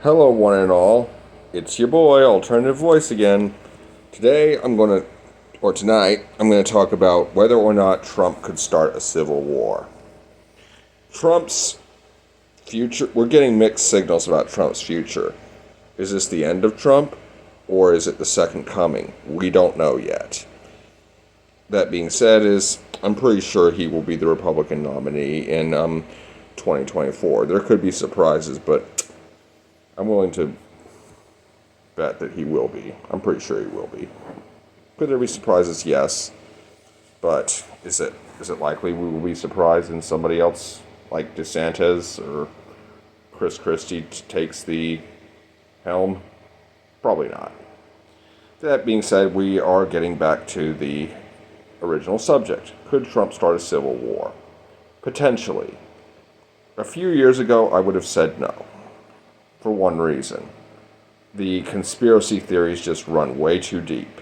Hello, one and all. It's your boy, Alternative Voice again. Tonight, I'm going to talk about whether or not Trump could start a civil war. Trump's future, we're getting mixed signals about Trump's future. Is this the end of Trump, or is it the second coming? We don't know yet. That being said, I'm pretty sure he will be the Republican nominee in 2024. There could be surprises, but I'm willing to bet that he will be. I'm pretty sure he will be. Could there be surprises? Yes. But is it likely we will be surprised and somebody else like DeSantis or Chris Christie takes the helm? Probably not. That being said, we are getting back to the original subject. Could Trump start a civil war? Potentially. A few years ago, I would have said no. For one reason. The conspiracy theories just run way too deep.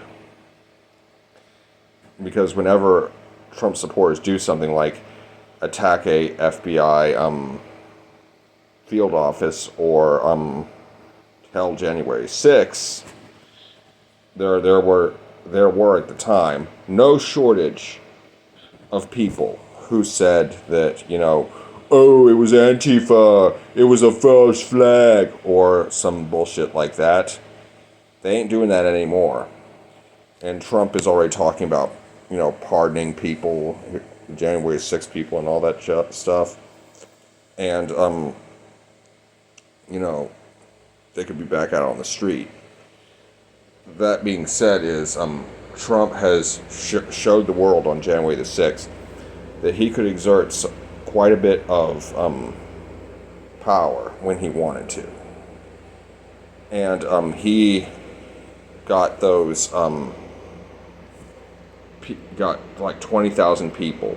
Because whenever Trump supporters do something like attack a FBI field office or tell January 6th, there were at the time no shortage of people who said that, oh, it was Antifa, it was a false flag, or some bullshit like that. They ain't doing that anymore. And Trump is already talking about, pardoning people, January 6th people and all that stuff. And, they could be back out on the street. That being said Trump has showed the world on January the 6th that he could exert quite a bit of power when he wanted to. And he got those, got like 20,000 people,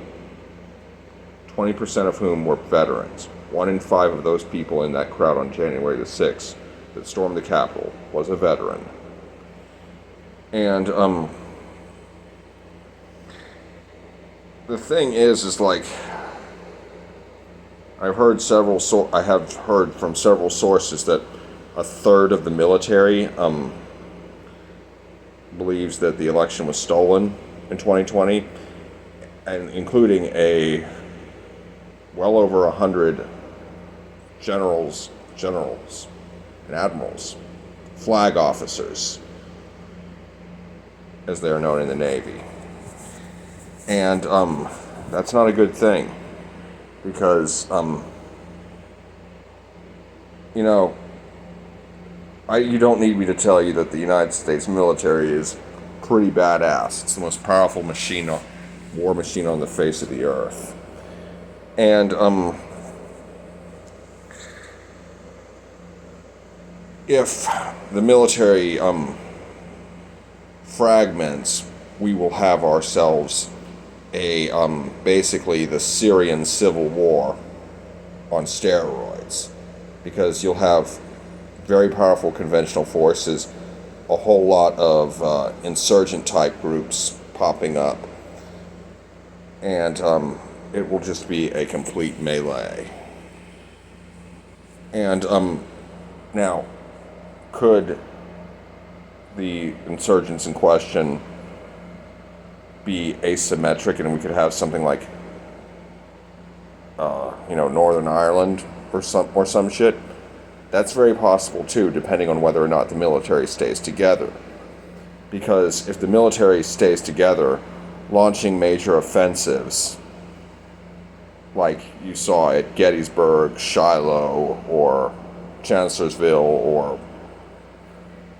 20% of whom were veterans. 1 in 5 of those people in that crowd on January the 6th that stormed the Capitol was a veteran. And the thing is like, I have heard from several sources that a third of the military believes that the election was stolen in 2020, and including well over 100 generals and admirals, flag officers, as they are known in the Navy. And that's not a good thing. Because, you don't need me to tell you that the United States military is pretty badass. It's the most powerful war machine on the face of the earth. And, if the military, fragments, we will have ourselves basically the Syrian civil war on steroids, because you'll have very powerful conventional forces, a whole lot of insurgent type groups popping up, and it will just be a complete melee. And now, could the insurgents in question be asymmetric, and we could have something like Northern Ireland or some shit? That's very possible too, depending on whether or not the military stays together. Because if the military stays together, launching major offensives like you saw at Gettysburg, Shiloh, or Chancellorsville, or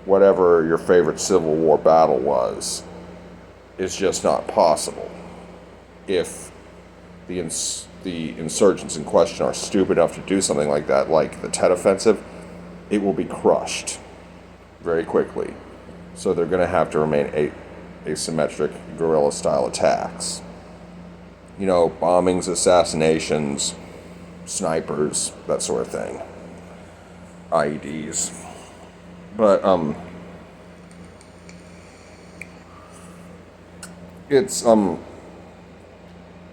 whatever your favorite Civil War battle was, is just not possible. If the insurgents in question are stupid enough to do something like that, like the Tet Offensive, it will be crushed very quickly. So they're going to have to remain asymmetric guerrilla-style attacks. Bombings, assassinations, snipers, that sort of thing. IEDs. But, it's,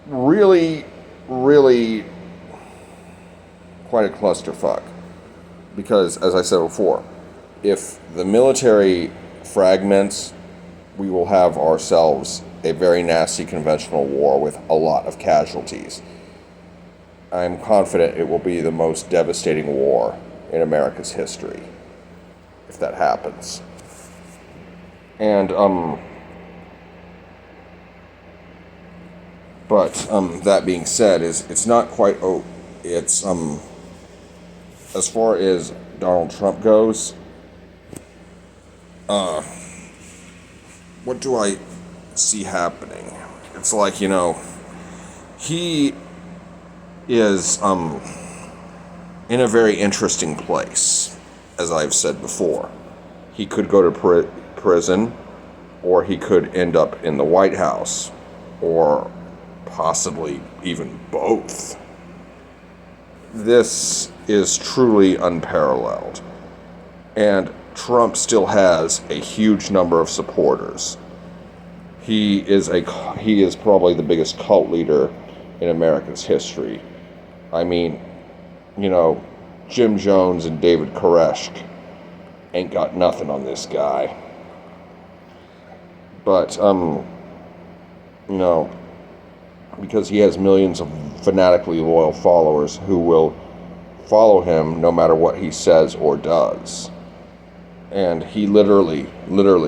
really, really quite a clusterfuck. Because, as I said before, if the military fragments, we will have ourselves a very nasty conventional war with a lot of casualties. I'm confident it will be the most devastating war in America's history, if that happens. And, but, that being said, it's not quite, it's, as far as Donald Trump goes, what do I see happening? It's like, he is, in a very interesting place, as I've said before. He could go to prison, or he could end up in the White House, or possibly even both. This is truly unparalleled. And Trump still has a huge number of supporters. He is probably the biggest cult leader in America's history. I mean, Jim Jones and David Koresh ain't got nothing on this guy. But, because he has millions of fanatically loyal followers who will follow him no matter what he says or does. And he literally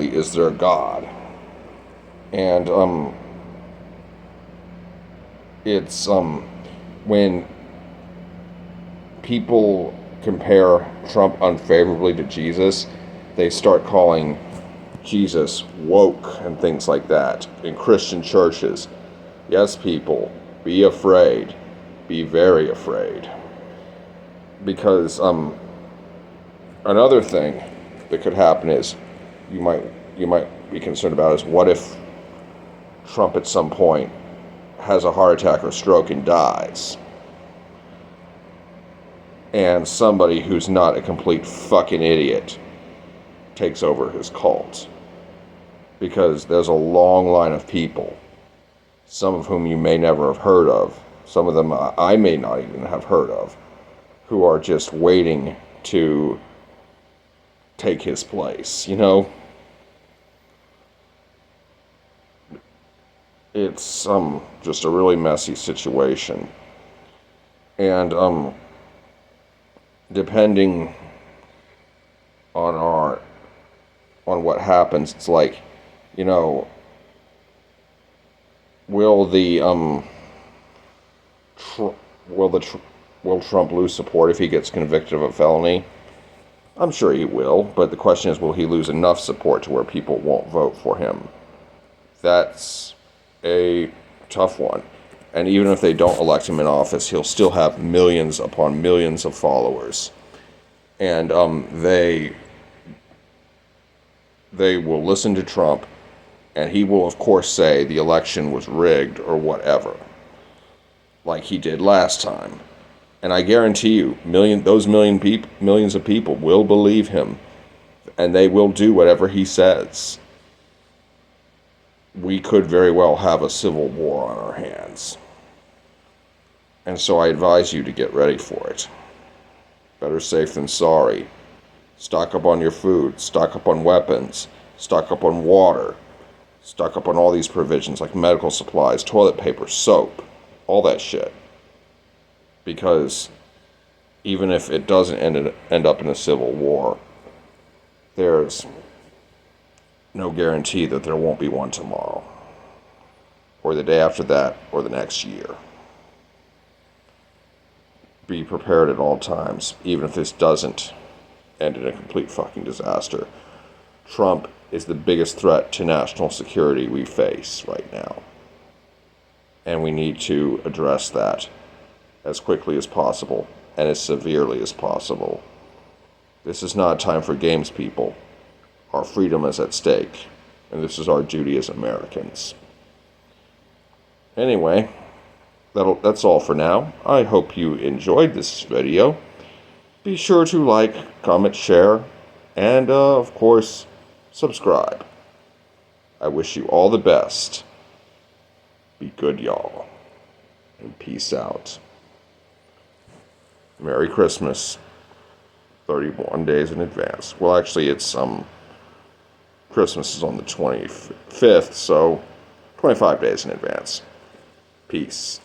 is their god. And, it's, when people compare Trump unfavorably to Jesus, they start calling Jesus woke and things like that in Christian churches. Yes, people, be afraid. Be very afraid. Because, another thing that could happen is you might be concerned about is, what if Trump at some point has a heart attack or stroke and dies, and somebody who's not a complete fucking idiot takes over his cult? Because there's a long line of people, some of whom you may never have heard of, some of them I may not even have heard of, who are just waiting to take his place, It's just a really messy situation. And depending on what happens, it's like, will Trump lose support if he gets convicted of a felony? I'm sure he will, but the question is, will he lose enough support to where people won't vote for him? That's a tough one. And even if they don't elect him in office, he'll still have millions upon millions of followers. And they will listen to Trump, and he will, of course, say the election was rigged or whatever, like he did last time. And I guarantee you, millions of people will believe him, and they will do whatever he says. We could very well have a civil war on our hands. And so I advise you to get ready for it. Better safe than sorry. Stock up on your food, stock up on weapons, stock up on water, stock up on all these provisions like medical supplies, toilet paper, soap, all that shit. Because even if it doesn't end up in a civil war, there's no guarantee that there won't be one tomorrow, or the day after that, or the next year. Be prepared at all times, even if this doesn't end in a complete fucking disaster. Trump is the biggest threat to national security we face right now. And we need to address that as quickly as possible and as severely as possible. This is not a time for games, people. Our freedom is at stake, and this is our duty as Americans. Anyway, that's all for now. I hope you enjoyed this video. Be sure to like, comment, share, and, of course, subscribe. I wish you all the best. Be good, y'all. And peace out. Merry Christmas. 31 days in advance. Well, actually, it's Christmas is on the 25th, so 25 days in advance. Peace.